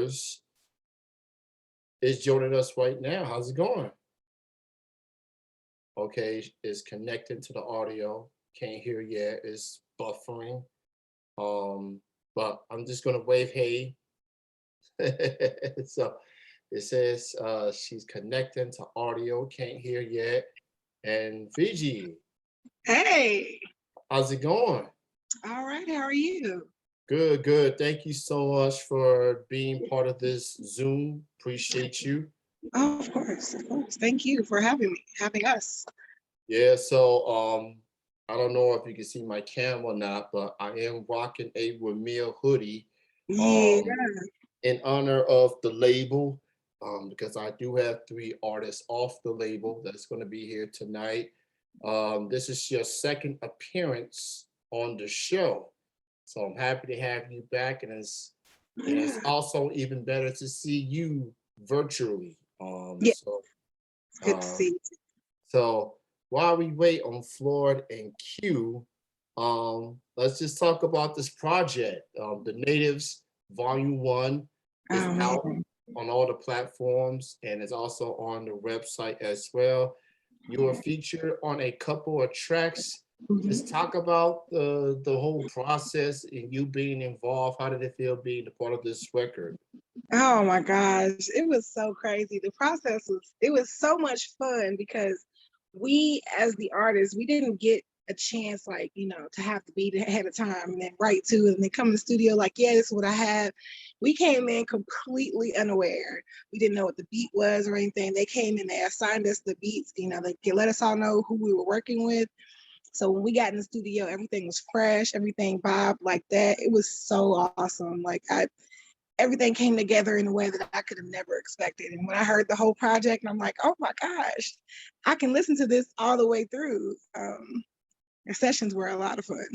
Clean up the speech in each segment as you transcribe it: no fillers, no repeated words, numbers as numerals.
Waters is joining us right now. How's it going? Okay, it's connecting to the audio. Can't hear yet. It's buffering. But I'm just gonna wave hey. So it says she's connecting to audio. Can't hear yet. And Fiji, Hey, how's it going? all right, how are you? Good, good. Thank you so much for being part of this Zoom. Appreciate you. Oh, of course, of course. Thank you for having me, having us. Yeah, so I don't know if you can see my cam or not, but I am rocking a Ramil hoodie Yeah. um in honor of the label. Because I do have three artists off the label that's going to be here tonight. This is your second appearance on the show. So I'm happy to have you back, and it's Yeah. also even better to see you virtually. Yeah, it's good to Um, see so while we wait on Floyd and Q, let's just talk about this project. The Natives Volume One you. is Oh out man. on all the platforms and it's also on the website as well. You are featured on a couple of tracks. Just Mhm. talk about the whole process and you being involved. How did it feel being a part of this record? Oh my gosh, it was so crazy. The process was so much fun because we as the artists, we didn't get a chance like, to have the beat ahead of time and then write to it and then come in the studio like, yeah, this is what I have. We came in completely unaware. We didn't know what the beat was or anything. They came in, they assigned us the beats, they let us all know who we were working with. So when we got in the studio, everything was fresh, everything vibe like that. It was so awesome. Like everything came together in a way that I could have never expected. And when I heard the whole project, and I'm like, oh my gosh, I can listen to this all the way through. The sessions were a lot of fun.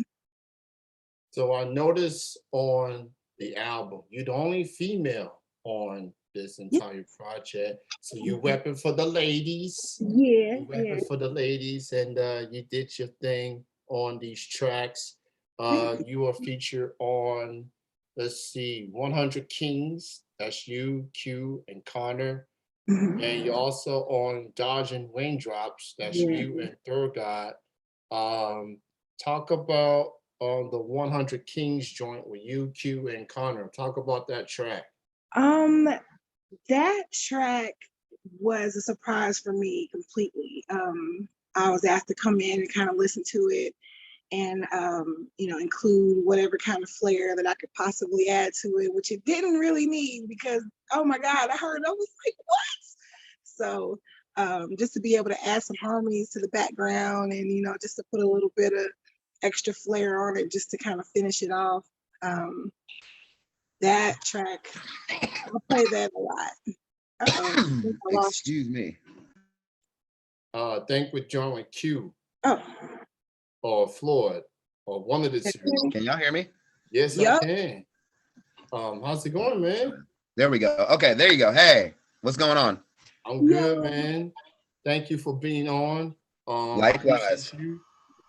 So I noticed on the album, you're the only female on this Yeah, entire project. So you repping for the ladies. yeah, You yeah. repping for the ladies, and you did your thing on these tracks. Thank you. You are featured on, let's see, 100 Kings. That's you, Q, and Connor. And you're Mhm. also on Dodging Raindrops. That's Yeah. you and Third God. Um, talk about the 100 Kings joint with you, Q, and Connor. Talk about that track. Um, that track was a surprise for me completely. I was asked to come in and kind of listen to it and include whatever kind of flair that I could possibly add to it, which it didn't really need because oh my God, I heard I was like, what? So just to be able to add some harmonies to the background and just to put a little bit of extra flair on it just to kind of finish it off. Um, that track, I play that a lot. Uh-oh, I think I lost you. Excuse me. Think with John with Q Oh, or Floyd or one of the two. Can y'all hear me? Yes, I yep. can. How's it going, man? There we go. Okay, there you go. Hey, what's going on? I'm good, Yo. man. Thank you for being on. Likewise. Appreciate you.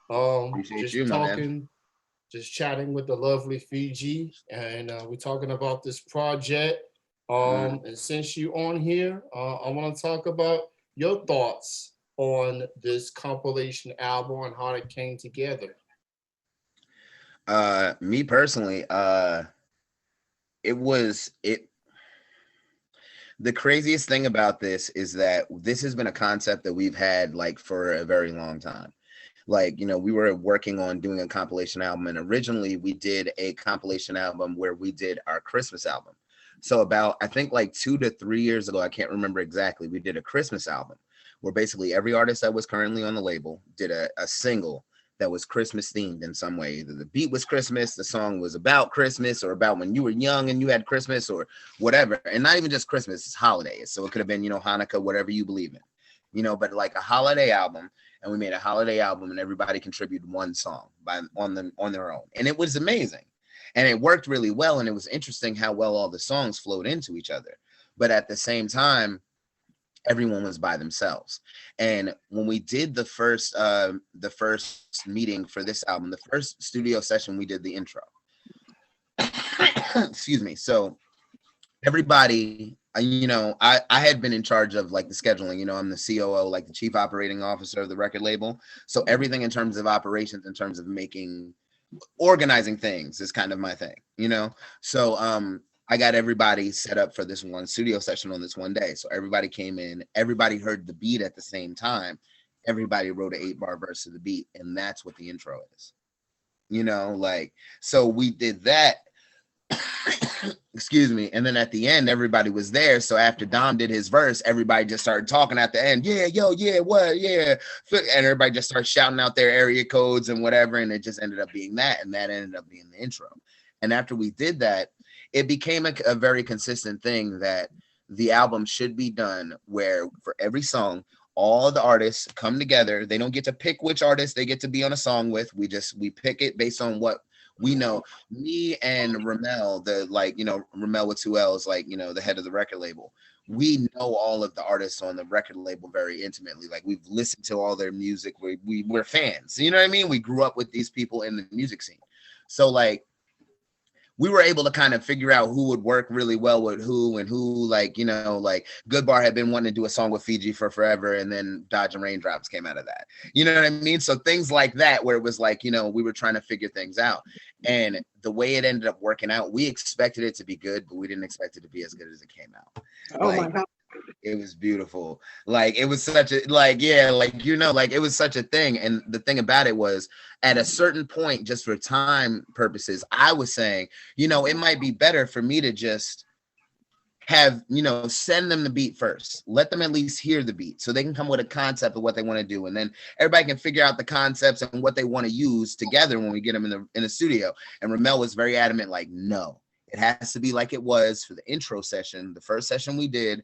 Appreciate you, Just my man. talking, just chatting with the lovely Fiji, and we're talking about this project. And since you on here, I want to talk about your thoughts on this compilation album and how it came together. Me personally, it was it the craziest thing about this is that this has been a concept that we've had like for a very long time. Like, we were working on doing a compilation album, and originally we did a compilation album where we did our Christmas album. So about, I think like 2 to 3 years ago, I can't remember exactly, we did a Christmas album where basically every artist that was currently on the label did a single that was Christmas themed in some way. Either the beat was Christmas, the song was about Christmas, or about when you were young and you had Christmas, or whatever. And not even just Christmas, it's holidays. So it could have been, Hanukkah, whatever you believe in, but like a holiday album. And we made a holiday album, and everybody contributed one song on their own. And it was amazing. And it worked really well. And it was interesting how well all the songs flowed into each other. But at the same time, everyone was by themselves. And when we did the first meeting for this album, the first studio session, we did the intro. Excuse me. So everybody, I had been in charge of like the scheduling. I'm the COO, like the chief operating officer of the record label. So everything in terms of operations, in terms of organizing things is kind of my thing. So I got everybody set up for this one studio session on this one day. So everybody came in, everybody heard the beat at the same time. Everybody wrote an 8-bar verse of the beat, and that's what the intro is. So we did that. Excuse me. And then at the end, everybody was there. So after Dom did his verse, everybody just started talking at the end. Yeah, yo, yeah, what, yeah. And everybody just started shouting out their area codes and whatever. And it just ended up being that. And that ended up being the intro. And after we did that, it became a very consistent thing that the album should be done where for every song, all the artists come together. They don't get to pick which artist they get to be on a song with. We pick it based on what we know. Me and Ramel, Ramel with 2 L's, the head of the record label. We know all of the artists on the record label very intimately. Like we've listened to all their music. We're fans. You know what I mean? We grew up with these people in the music scene. So like we were able to kind of figure out who would work really well with who and who, Good Bar had been wanting to do a song with Fiji for forever. And then Dodge and Raindrops came out of that. You know what I mean? So things like that, where it was we were trying to figure things out. And the way it ended up working out, we expected it to be good, but we didn't expect it to be as good as it came out. Oh my God. It was beautiful. It was such a, it was such a thing. And the thing about it was at a certain point, just for time purposes, I was saying, it might be better for me to just have, send them the beat first. Let them at least hear the beat so they can come with a concept of what they want to do. And then everybody can figure out the concepts and what they want to use together when we get them in the studio. And Ramel was very adamant, no, it has to be like it was for the intro session. The first session we did,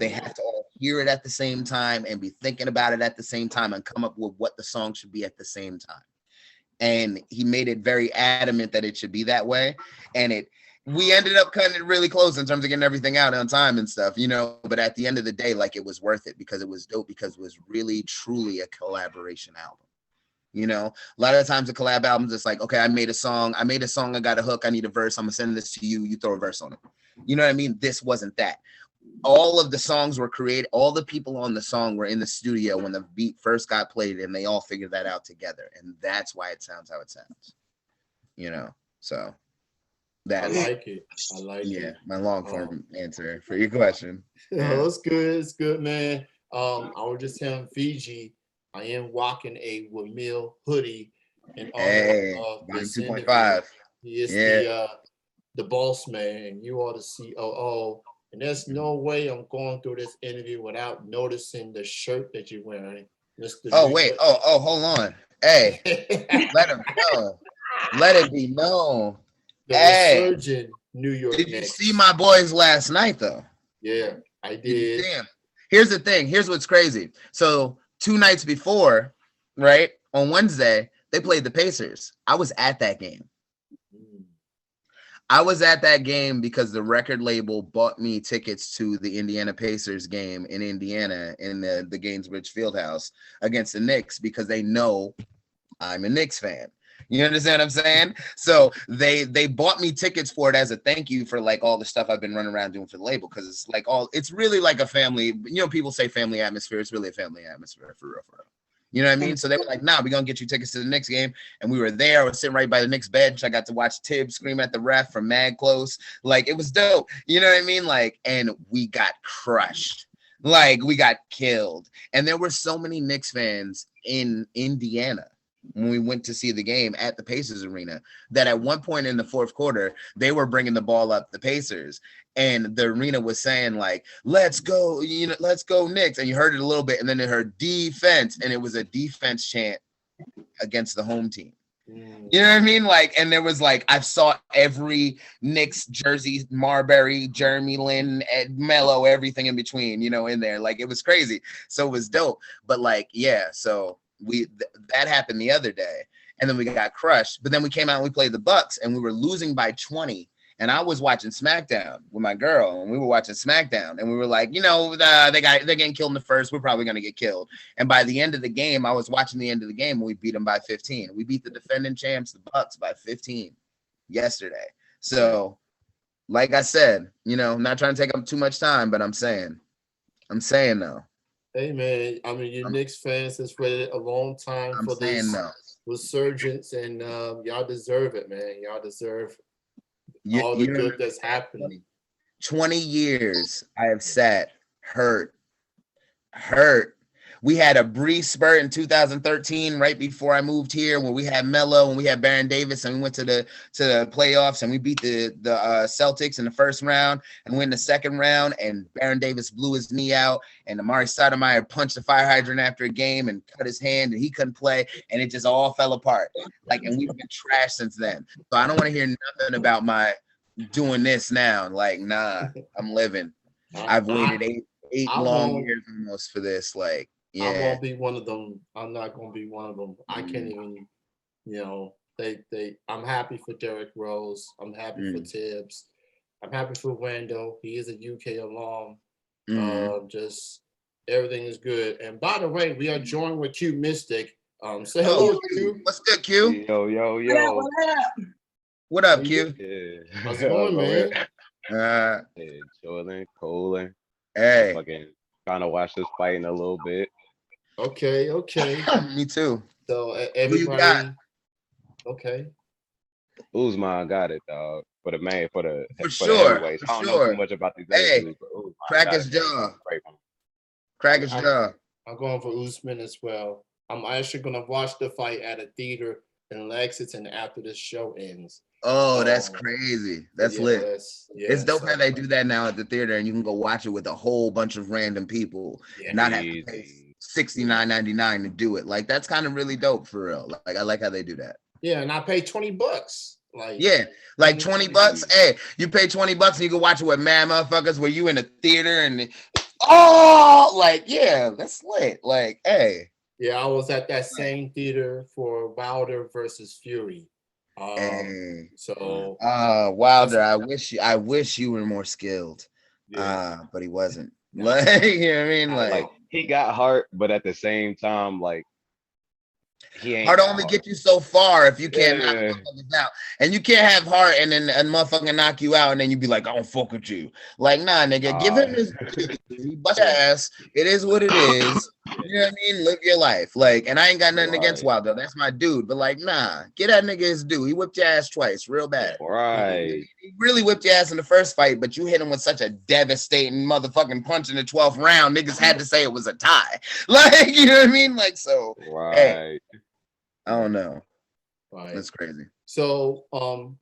they have to all hear it at the same time and be thinking about it at the same time and come up with what the song should be at the same time. And he made it very adamant that it should be that way. And we ended up cutting it really close in terms of getting everything out on time and stuff, but at the end of the day, it was worth it because it was dope, because it was really, truly a collaboration album. A lot of times the collab albums, it's okay, I made a song, I got a hook, I need a verse, I'm gonna send this to you, you throw a verse on it. You know what I mean? This wasn't that. All of the songs were created, all the people on the song were in the studio when the beat first got played, and they all figured that out together. And that's why it sounds how it sounds. So I like it. My long form answer for your question. No, it's good. It's good, man. I was just telling Fiji, I am rocking a Wamil hoodie in honor of this 2.5. He is the boss man. You are the COO. And there's no way I'm going through this interview without noticing the shirt that you're wearing. Hold on. Hey, let him know. Let it be known. The resurgent New York Did Knicks. You see my boys last night, though? Yeah, I did. Damn. Here's the thing. Here's what's crazy. So 2 nights before, right, on Wednesday, they played the Pacers. I was at that game. I was at that game because the record label bought me tickets to the Indiana Pacers game in Indiana in the Gainesbridge Fieldhouse against the Knicks because they know I'm a Knicks fan. You understand what I'm saying? So they bought me tickets for it as a thank you for all the stuff I've been running around doing for the label, because it's it's really like a family. People say family atmosphere. It's really a family atmosphere for real. You know what I mean? So they were like, nah, we're going to get you tickets to the Knicks game. And we were there. I was sitting right by the Knicks bench. I got to watch Tibbs scream at the ref from mad close. It was dope. You know what I mean? And we got crushed. We got killed. And there were so many Knicks fans in Indiana when we went to see the game at the Pacers arena that at one point in the fourth quarter, they were bringing the ball up the Pacers. And the arena was saying let's go, let's go Knicks. And you heard it a little bit. And then they heard defense. And it was a defense chant against the home team. You know what I mean? And there was I saw every Knicks jersey, Marbury, Jeremy Lin, Ed Mello, everything in between, in there. It was crazy. So it was dope. But so that happened the other day. And then we got crushed. But then we came out and we played the Bucks and we were losing by 20. And I was watching SmackDown with my girl, and we were watching SmackDown, and we were they're getting killed in the first. We're probably going to get killed. And by the end of the game, I was watching the end of the game, and we beat them by 15. We beat the defending champs, the Bucks, by 15 yesterday. So like I said, I'm not trying to take up too much time, but I'm saying though. Hey man, I mean, you I'm, Knicks fans has waited a long time I'm for saying this though. resurgence, and y'all deserve it, man. Y'all deserve You all the you good remember that's happening. 20 years I have sat hurt. We had a brief spurt in 2013, right before I moved here, where we had Melo and we had Baron Davis, and we went to the playoffs and we beat the Celtics in the first round, and we in the second round, and Baron Davis blew his knee out, and Amari Stoudemire punched the fire hydrant after a game and cut his hand, and he couldn't play, and it just all fell apart. And we've been trashed since then. So I don't want to hear nothing about my doing this now. Like, nah, I'm living. I, I've I waited eight I long won't years almost for this. Like, I yeah. won't be one of them. I'm not gonna be one of them. I can't even, I'm happy for Derrick Rose. I'm happy for Mm, Tibbs. I'm happy for Wendell. He is a UK alum. mm. Just everything is good. And by the way, we are joined with Q-Mystik. Say Oh, hello, Q. Q. What's good, Q? Yo, yo, What up? yo. What up? What How up, you do- Q? Yeah. How's it going, Go ahead. man? Uh, Yeah, chilling, cooling. hey, Fucking trying to watch this fight in a little bit. Okay, okay. me too. So Who you got? everybody, okay. Usman got it, dog. For For the sure, heavyweights. for I don't know too sure. much about these other Hey, dudes, but Usman crack got his it, man. He's jaw. a great one. Crack I'm, his I'm jaw. I'm going for Usman as well. I'm actually gonna watch the fight at a theater in Lexington after this show ends. Oh, that's So crazy. That's lit. It's dope how so they do that now at the theater, and you can go watch it with a whole bunch of random people yeah, and not have to pay Easy. $69.99 to do it. Like, that's kind of really dope for real. Like, I like how they do that. yeah, and I paid $20. Like Yeah, like 20 bucks. Easy. Hey, you pay 20 bucks and you can watch it with mad motherfuckers where you in the theater and like, yeah, that's lit. Like, hey, yeah, I was at that same theater for Wilder versus Fury. hey. So that's Wilder, I wish you were more skilled. yeah. But he wasn't. Nah, Like, you know what I mean? not at Like, Like all. he got heart, but at the same time, like he ain't heart got only heart. get you so far if you can't knock Yeah. motherfuckers out. And you can't have heart and then a motherfucker knock you out and then you be like, I don't fuck with you. Like, nah, nigga, give him his he bust your ass. It is what it is. You know what I mean? Live your life. Like, and I ain't got nothing against Right. Wilder. That's my dude. But like, nah, get that nigga his due. He whipped your ass twice, real bad. Right. He really whipped your ass in the first fight, but you hit him with such a devastating motherfucking punch in the 12th round. Niggas had to say it was a tie. Like, you know what I mean? Like, so, hey, Right. I don't know. Right. That's crazy. So,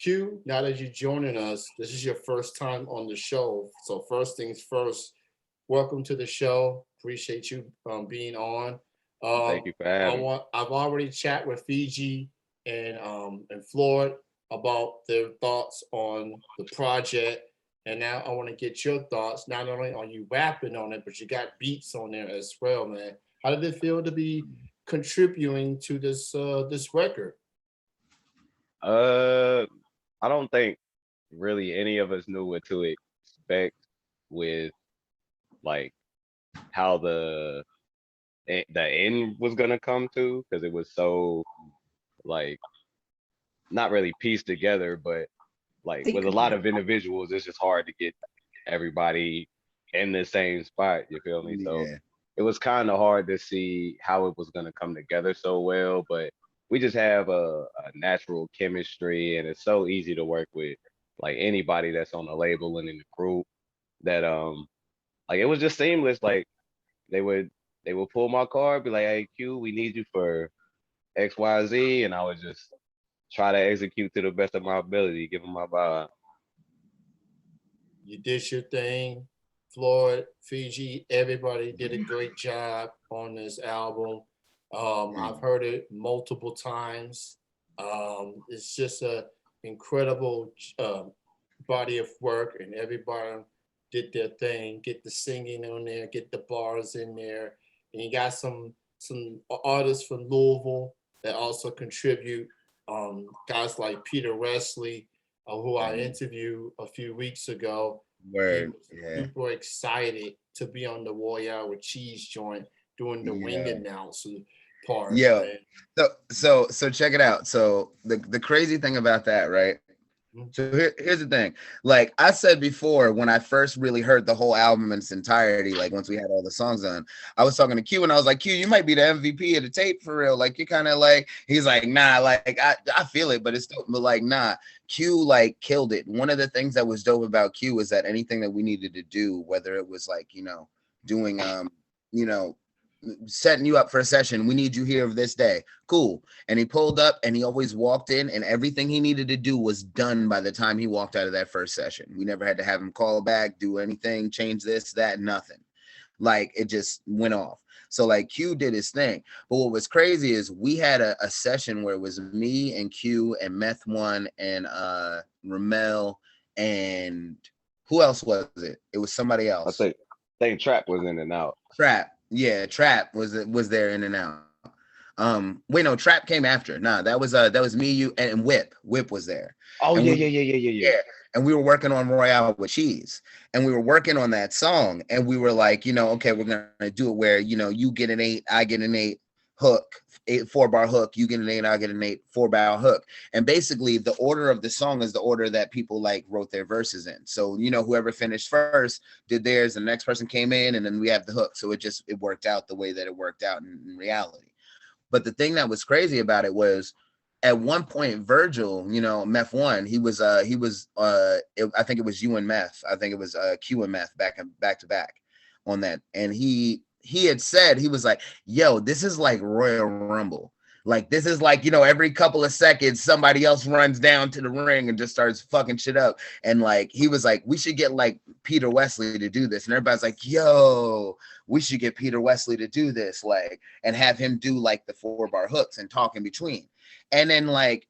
Q, now that you're joining us, this is your first time on the show. So, first things first, welcome to the show. Appreciate you being on. Thank you for having me. I've already chat with Fiji and Floyd about their thoughts on the project, and now I want to get your thoughts. Not only are you rapping on it, but you got beats on there as well, man. How did it feel to be contributing to this record? I don't think really any of us knew what to expect with like how the end was gonna come to, because it was so like not really pieced together, but like with a lot of individuals, it's just hard to get everybody in the same spot. You feel me? So Yeah. it was kind of hard to see how it was gonna come together so well, but we just have a natural chemistry, and it's so easy to work with like anybody that's on the label and in the group that like it was just seamless. Like they would they would pull my card, be like, "Hey Q, we need you for XYZ," and I would just try to execute to the best of my ability, give them my vibe. You did your thing. Floyd, Fiji, everybody did a great job on this album. I've heard it multiple times. It's just a incredible body of work, and everybody did their thing. Get the singing on there, get the bars in there, and you got some artists from Louisville that also contribute. Guys like Peter Wesley, who I interviewed a few weeks ago. He Word. was Yeah. super excited to be on the Warrior with Cheese Joint doing the ring Yeah. announcer part, Yo. man. So check it out. So the crazy thing about that, right? So here's the thing. Like I said before, when I first really heard the whole album in its entirety, like once we had all the songs on, I was talking to Q and I was like, Q, you might be the MVP of the tape for real. Like you're kind of like, he's like, nah, like I feel it, but it's still, but like, nah, Q like killed it. One of the things that was dope about Q was that anything that we needed to do, whether it was like, doing, you know, setting you up for a session, we need you here this day. Cool. And he pulled up and he always walked in and everything he needed to do was done by the time he walked out of that first session. We never had to have him call back, do anything, change this, that, nothing. Like it just went off. So like Q did his thing. But what was crazy is we had a session where it was me and Q and Meth One and Ramel and who else was it? It was somebody I else. think Trap was in and out. Trap. Yeah, Trap was there in and out. Wait, no, Trap came after. Nah, that was me, you, and Whip. Whip was there. Oh And yeah, we- yeah. and we were working on Royale with Cheese, and we were working on that song, and we were like, okay, we're gonna do it where you get an 8, I get an 8 hook, 4-bar hook, you get an 8, I get an 8 4-bar hook, and basically the order of the song is the order that people like wrote their verses in. So whoever finished first did theirs, the next person came in, and then we have the hook. So it worked out the way that it worked out in reality. But the thing that was crazy about it was at one point, Virgil, Meth One, I think it was you and Meth. I think it was Q and Meth back to back on that. And he had said, he was like, yo, this is like Royal Rumble. Like, this is like, every couple of seconds, somebody else runs down to the ring and just starts fucking shit up. And like, he was like, we should get like Peter Wesley to do this. And everybody's like, yo, we should get Peter Wesley to do this, like, and have him do like the 4-bar hooks and talk in between. And then like,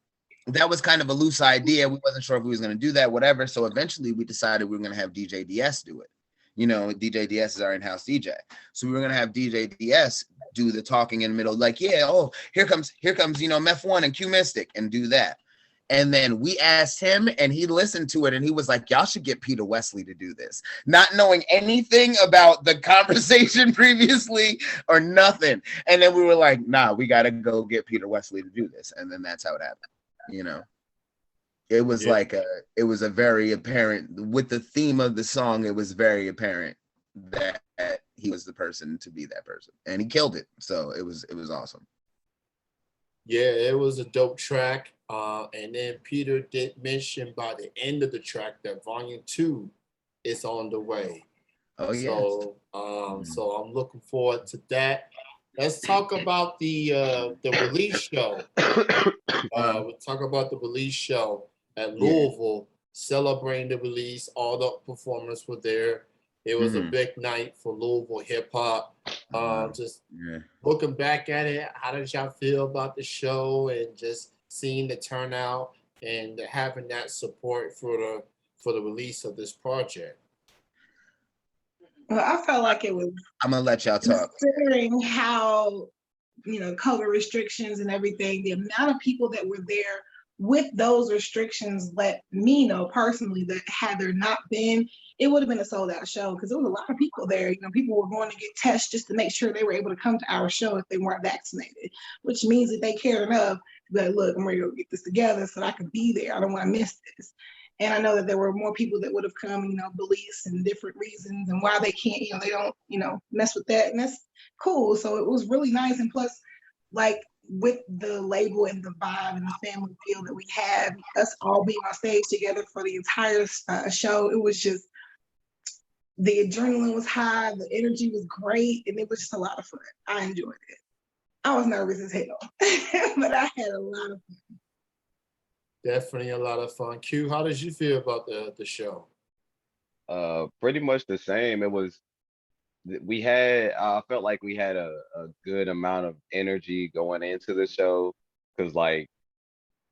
that was kind of a loose idea. We wasn't sure if we was going to do that, whatever. So eventually we decided we were going to have DJ DS do it. DJ DS is our in-house DJ. So we were going to have DJ DS do the talking in the middle, like, yeah, oh, here comes, Meth One and Q-Mystik, and do that. And then we asked him and he listened to it and he was like, y'all should get Peter Wesley to do this. Not knowing anything about the conversation previously or nothing. And then we were like, nah, we got to go get Peter Wesley to do this. And then that's how it happened, It was it was a very apparent, with the theme of the song, it was very apparent that he was the person to be that person. And he killed it. So it was awesome. Yeah, it was a dope track. And then Peter did mention by the end of the track that Volume 2 is on the way. Oh yeah. So I'm looking forward to that. Let's talk about the release show. We'll talk about the release show at Louisville, celebrating the release. All the performers were there. It was a big night for Louisville hip hop. Looking back at it, how did y'all feel about the show and just seeing the turnout and having that support for the release of this project? Well, I felt like it was. I'm gonna let y'all talk. Considering how COVID restrictions and everything, the amount of people that were there with those restrictions let me know personally that had there not been, it would have been a sold out show because there was a lot of people there. People were going to get tests just to make sure they were able to come to our show if they weren't vaccinated, which means that they cared enough to be like, look, I'm ready to go get this together so that I can be there. I don't want to miss this. And I know that there were more people that would have come, beliefs and different reasons and why they can't, they don't, mess with that. And that's cool. So it was really nice. And plus, like, with the label and the vibe and the family feel that we have, us all being on stage together for the entire show, it was just, the adrenaline was high, the energy was great, and it was just a lot of fun. I enjoyed it. I was nervous as hell, but I had a lot of fun. Definitely a lot of fun. Q, how did you feel about the show? Pretty much the same. I felt like we had a good amount of energy going into the show, because like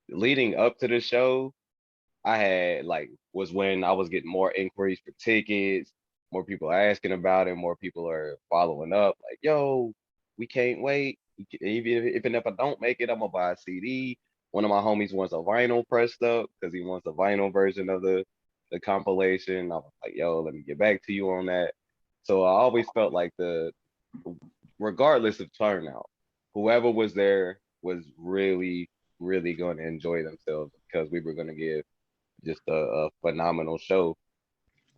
leading up to the show, I had was when I was getting more inquiries for tickets, more people asking about it, more people are following up like, yo, we can't wait. Even if I don't make it, I'm gonna buy a CD. One of my homies wants a vinyl pressed up because he wants a vinyl version of the compilation. I was like, yo, let me get back to you on that. So I always felt like regardless of turnout, whoever was there was really, really going to enjoy themselves because we were going to give just a phenomenal show.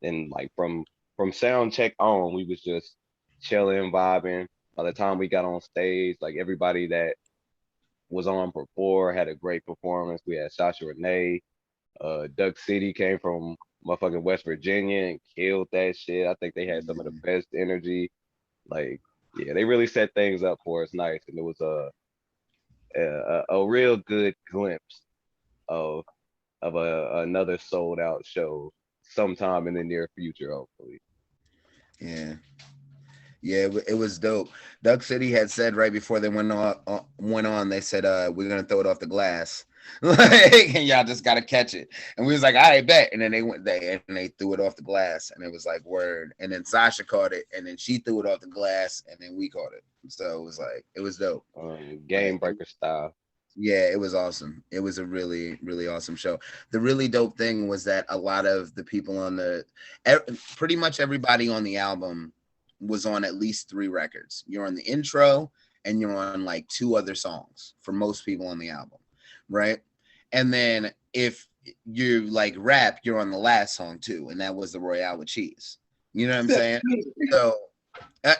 And like from sound check on, we was just chilling, vibing. By the time we got on stage, like everybody that was on before had a great performance. We had Sasha Renee, Duck City came from motherfucking West Virginia and killed that shit. I think they had some of the best energy. Like, yeah, they really set things up for us nice, and it was a real good glimpse of another sold out show sometime in the near future, hopefully. Yeah. Yeah, it was dope. Duck City had said right before they went on, they said, we're gonna throw it off the glass. Like, and y'all just gotta catch it. And we was like, I bet. And then they threw it off the glass, and it was like word. And then Sasha caught it, and then she threw it off the glass, and then we caught it. So it was like, it was dope. Game breaker style. Yeah, it was awesome. It was a really, really awesome show. The really dope thing was that a lot of the people pretty much everybody on the album was on at least 3 records. You're on the intro and you're on like 2 other songs for most people on the album, right? And then if you like rap, you're on the last song too, and that was the Royale with Cheese. You know what I'm saying? So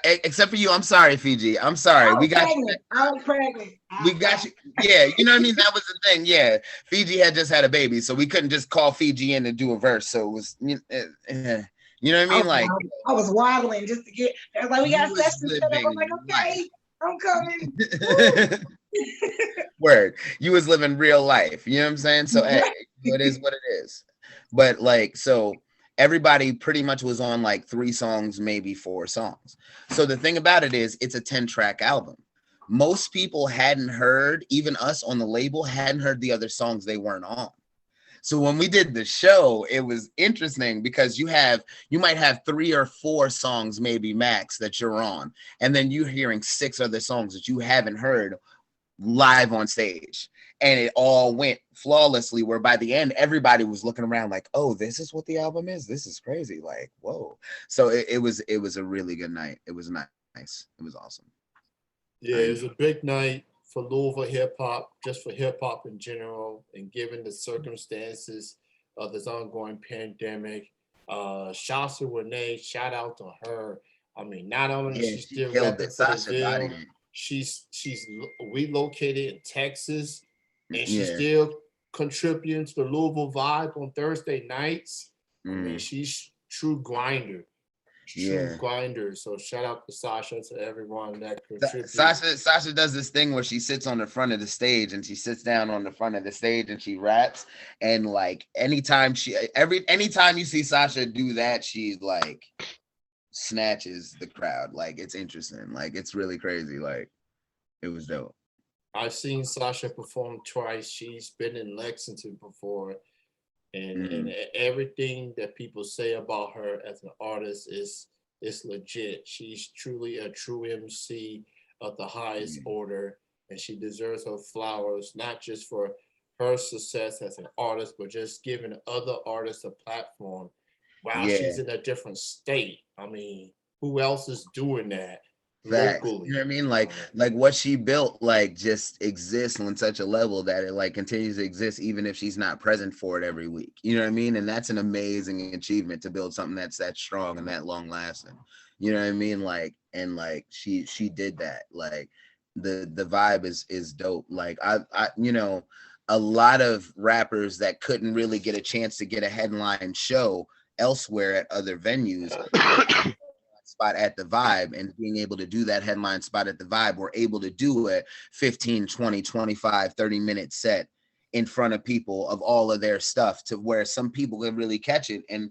except for you, I'm sorry, Fiji. I'm sorry. We got you. I was pregnant. We got you. Yeah, you know what I mean? That was the thing. Yeah, Fiji had just had a baby, so we couldn't just call Fiji in to do a verse. So it was, you know what I mean? Like, I was waddling just to get. I was like, we got sessions set up. I'm like, okay, I'm coming. Word, you was living real life. You know what I'm saying? So hey, it is what it is. But like, so everybody pretty much was on like 3 songs, maybe 4 songs. So the thing about it is, it's a 10-track album. Most people hadn't heard, even us on the label, hadn't heard the other songs they weren't on. So when we did the show, it was interesting because you might have 3 or 4 songs, maybe max, that you're on. And then you're hearing 6 other songs that you haven't heard live on stage. And it all went flawlessly, where by the end, everybody was looking around like, oh, this is what the album is? This is crazy. Like, whoa. So it was a really good night. It was nice. It was awesome. Yeah, it was a big night for Louisville hip hop, just for hip hop in general, and given the circumstances of this ongoing pandemic. Shasta Renee, shout out to her. I mean, not only she's still repping for the Ville, she's relocated in Texas, and she's still contributing to the Louisville vibe on Thursday nights. I mean, she's true grinder. Grinder. So shout out to Sasha, to everyone that contributes. Sasha does this thing where she sits on the front of the stage, and she sits down on the front of the stage and she raps. And like anytime you see Sasha do that, she like snatches the crowd. Like, it's interesting. Like, it's really crazy. Like, it was dope. I've seen Sasha perform twice. She's been in Lexington before. And everything that people say about her as an artist is legit. She's truly a true MC of the highest order, and she deserves her flowers, not just for her success as an artist, but just giving other artists a platform. Wow, she's in a different state. I mean, who else is doing that? Facts. Locally. You know what I mean? Like what she built, like, just exists on such a level that it like continues to exist even if she's not present for it every week. You know what I mean? And that's an amazing achievement to build something that's that strong and that long lasting. You know what I mean? Like, and like she did that. Like the vibe is dope. Like I a lot of rappers that couldn't really get a chance to get a headline show elsewhere at other venues spot at the Vibe, and being able to do that headline spot at the Vibe, we're able to do a 15, 20, 25, 30-minute set in front of people of all of their stuff, to where some people can really catch it. And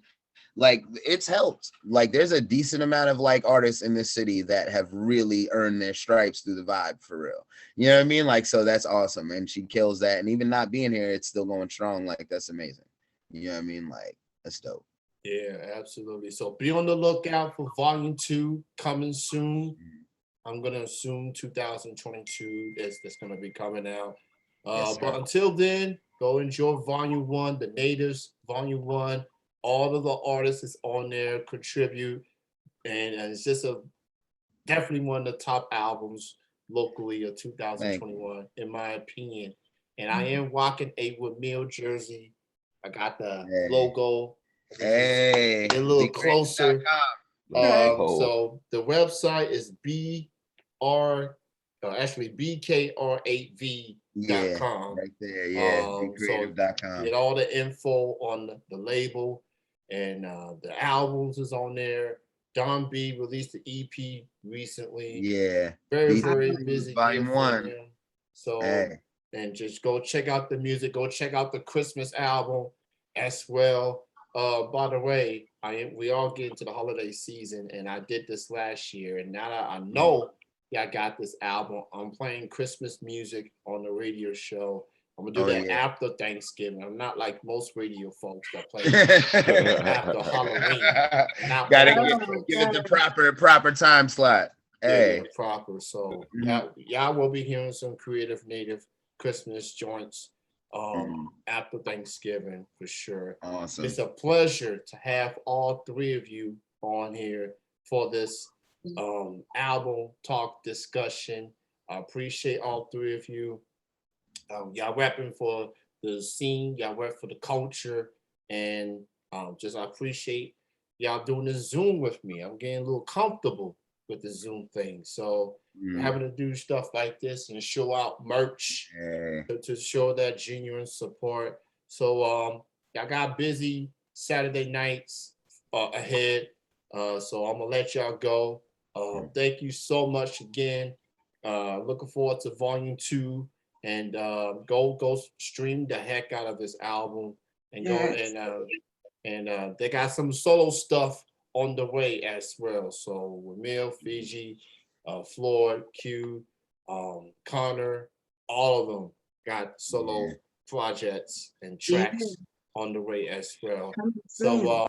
like, it's helped. Like, there's a decent amount of like artists in this city that have really earned their stripes through the Vibe, for real. You know what I mean? Like, so that's awesome. And she kills that. And even not being here, it's still going strong. Like, that's amazing. You know what I mean? Like, that's dope. Yeah, absolutely. So be on the lookout for Volume 2 coming soon. I'm going to assume 2022 that's going to be coming out. But until then, go enjoy Volume 1, The Natives, Volume 1. All of the artists is on there, contribute. And it's just definitely one of the top albums locally of 2021, in my opinion. And I am rocking a Wamil jersey I got the Hey. logo. Hey, Get a little closer. So the website is BKR8V.com. right there. Yeah, So bcreative.com. get all the info on the label, and the albums is on there. Don B released the EP recently. Yeah, Very BC busy Volume year for 1. him. So Hey. and just go check out the music. Go check out the Christmas album as well. By the way, we all get into the holiday season, and I did this last year, and now that I know I got this album, I'm playing Christmas music on the radio show. I'm gonna do that after Thanksgiving. I'm not like most radio folks that play after Halloween. Gotta give it the proper time slot. Hey, proper. So y'all will be hearing some creative native Christmas joints after Thanksgiving for sure. Awesome. It's a pleasure to have all three of you on here for this album talk discussion. I appreciate all three of you. Y'all rapping for the scene, y'all rap for the culture, and I appreciate y'all doing this Zoom with me. I'm getting a little comfortable with the Zoom thing. So having to do stuff like this and show out merch to show that genuine support. So y'all got busy Saturday nights ahead. So I'm gonna let y'all go. Thank you so much again. Looking forward to volume 2, and go stream the heck out of this album, and go and they got some solo stuff on the way as well. So with Mill, Fiji, Floyd, Q, Connor, all of them got solo projects and tracks on the way as well. So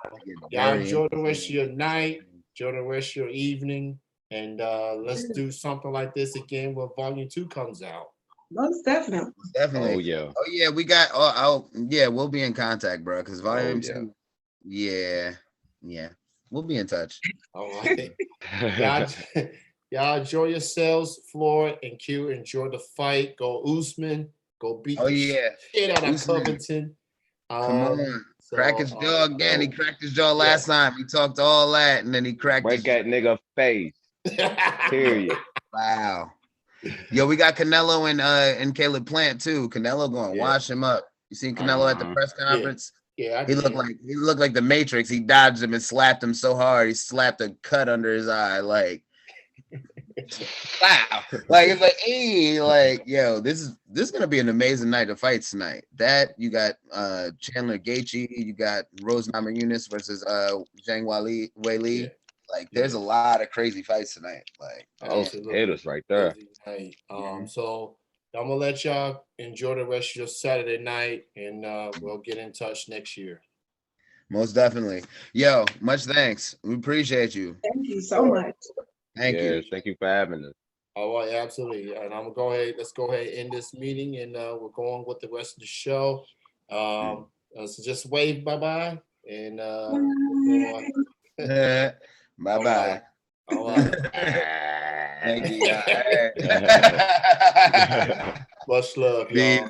y'all enjoy the rest of your night, enjoy the rest of your evening, and let's do something like this again when volume 2 comes out. Most definitely. Definitely. Oh yeah. We got. We'll be in contact, bro. Because volume 2. Yeah. We'll be in touch. All right. Y'all enjoy yourselves. Floyd and Q, enjoy the fight. Go Usman. Go beat the shit out of Covington. Come on. Crack his jaw again. He cracked his jaw last time. We talked all that, and then he cracked Break that nigga face. Period. Wow. Yo, we got Canelo and Caleb Plant too. Canelo going to wash him up. You seen Canelo at the press conference? Yeah, he looked like the Matrix. He dodged him and slapped him so hard. He slapped a cut under his eye. Like, wow. Like, it's like, hey, like, yo, this is gonna be an amazing night of fights tonight. That you got Chandler Gaethje, you got Rose Namajunas versus Zhang Weili. Yeah. Like, there's a lot of crazy fights tonight. Like, haters right there. So I'm gonna let y'all enjoy the rest of your Saturday night, and we'll get in touch next year. Most definitely. Yo, much thanks. We appreciate you. Thank you so much. Thank you. Thank you for having us. Oh, absolutely. And I'm gonna go ahead. Let's go ahead and end this meeting, and we're going with the rest of the show. So just wave bye-bye, and bye-bye. All right. Thank you. Much love, y'all.